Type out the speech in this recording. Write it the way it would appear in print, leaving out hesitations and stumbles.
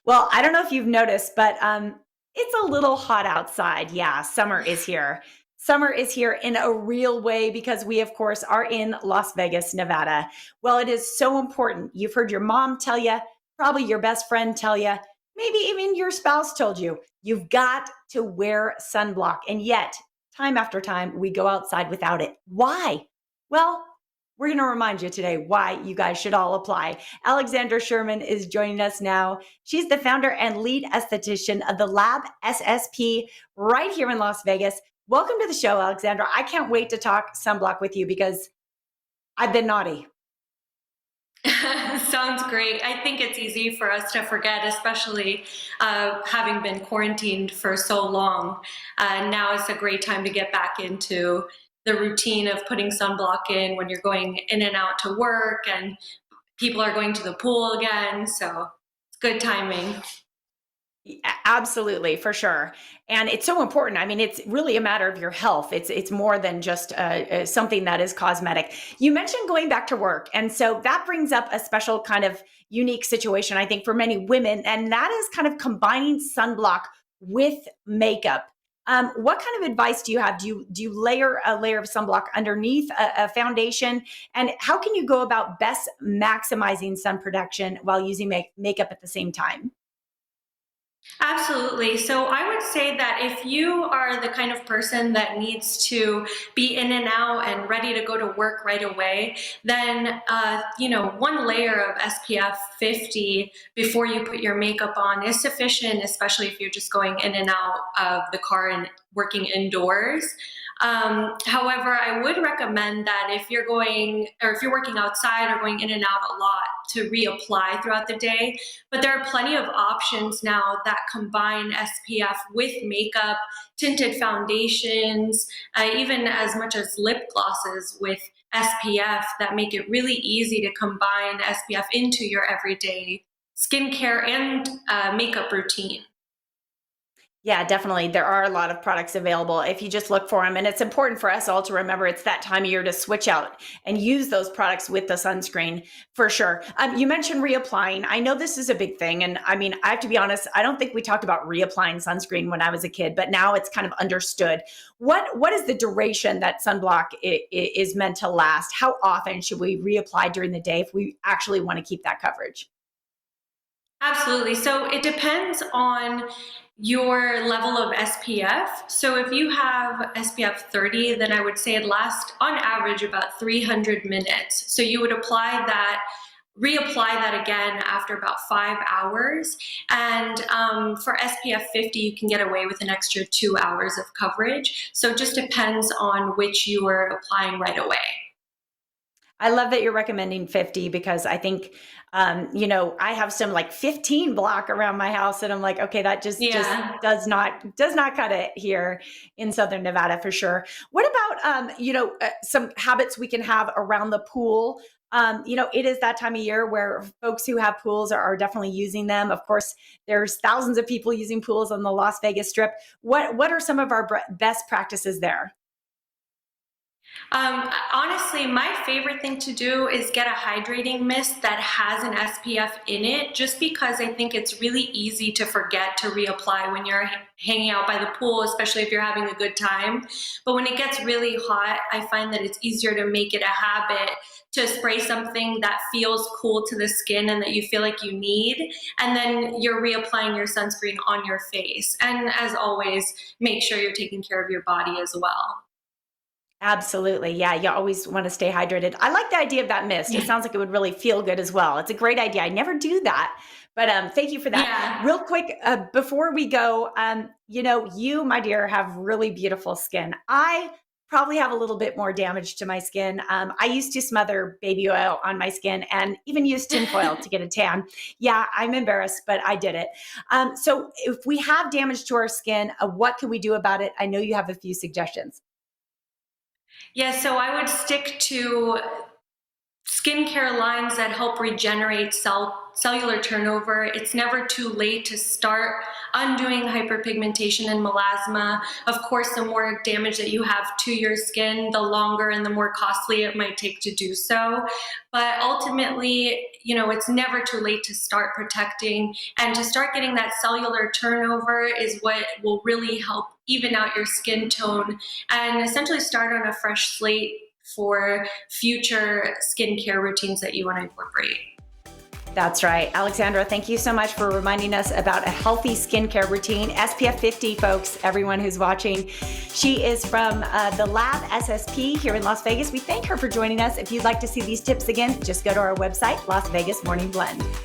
Well, I don't know if you've noticed, but it's a little hot outside. Yeah, summer is here. Summer is here in a real way because we, of course, are in Las Vegas, Nevada. Well, it is so important. You've heard your mom tell you, probably your best friend tell you, maybe even your spouse told you, you've got to wear sunblock. And yet, time after time, we go outside without it. Why? Well, we're going to remind you today why you guys should all apply. Alexandra Sherman is joining us now. She's the founder and lead esthetician of the Lab SSP right here in Las Vegas. Welcome to the show, Alexandra. I can't wait to talk sunblock with you because I've been naughty. Sounds great. I think it's easy for us to forget, especially having been quarantined for so long. Now is a great time to get back into the routine of putting sunblock in when you're going in and out to work and people are going to the pool again. So it's good timing. Absolutely, for sure. And it's so important. I mean, it's really a matter of your health. It's more than just something that is cosmetic. You mentioned going back to work, and so that brings up a special kind of unique situation, I think, for many women, and that is kind of combining sunblock with makeup. What kind of advice do you have? Do you layer a layer of sunblock underneath a foundation? And how can you go about best maximizing sun protection while using makeup at the same time? Absolutely. So I would say that if you are the kind of person that needs to be in and out and ready to go to work right away, then one layer of SPF 50 before you put your makeup on is sufficient, especially if you're just going in and out of the car and working indoors. However, I would recommend that if you're going or if you're working outside or going in and out a lot to reapply throughout the day. But there are plenty of options now that combine SPF with makeup, tinted foundations, even as much as lip glosses with SPF that make it really easy to combine SPF into your everyday skincare and makeup routine. Yeah, definitely. There are a lot of products available if you just look for them. And it's important for us all to remember it's that time of year to switch out and use those products with the sunscreen for sure. You mentioned reapplying. I know this is a big thing. And I mean, I have to be honest, I don't think we talked about reapplying sunscreen when I was a kid, but now it's kind of understood. What is the duration that sunblock is meant to last? How often should we reapply during the day if we actually want to keep that coverage? Absolutely. So it depends on your level of SPF. So if you have SPF 30, then I would say it lasts on average about 300 minutes. So you would reapply that again after about 5 hours. And for SPF 50, you can get away with an extra 2 hours of coverage. So it just depends on which you are applying right away. I love that you're recommending 50 because I think, I have some like 15 block around my house, and I'm like, okay, that just Yeah. does not cut it here in Southern Nevada for sure. What about, some habits we can have around the pool? It is that time of year where folks who have pools are definitely using them. Of course, there's thousands of people using pools on the Las Vegas Strip. What are some of our best practices there? Honestly, my favorite thing to do is get a hydrating mist that has an SPF in it, just because I think it's really easy to forget to reapply when you're hanging out by the pool, especially if you're having a good time. But when it gets really hot, I find that it's easier to make it a habit to spray something that feels cool to the skin and that you feel like you need. And then you're reapplying your sunscreen on your face. And as always, make sure you're taking care of your body as well. Absolutely. Yeah, you always want to stay hydrated. I like the idea of that mist. It Yeah. sounds like it would really feel good as well. It's a great idea. I never do that, but thank you for that. Yeah. Real quick, before we go, you, my dear, have really beautiful skin. I probably have a little bit more damage to my skin. I used to smother baby oil on my skin and even use tinfoil to get a tan. Yeah, I'm embarrassed, but I did it. So if we have damage to our skin, what can we do about it? I know you have a few suggestions. Yeah, so I would stick to skincare lines that help regenerate cellular turnover. It's never too late to start undoing hyperpigmentation and melasma. Of course, the more damage that you have to your skin, the longer and the more costly it might take to do so. But ultimately, it's never too late to start protecting, and to start getting that cellular turnover is what will really help even out your skin tone and essentially start on a fresh slate for future skincare routines that you want to incorporate. That's right. Alexandra, thank you so much for reminding us about a healthy skincare routine. SPF 50, folks, everyone who's watching. She is from the Lab SSP here in Las Vegas. We thank her for joining us. If you'd like to see these tips again, just go to our website, Las Vegas Morning Blend.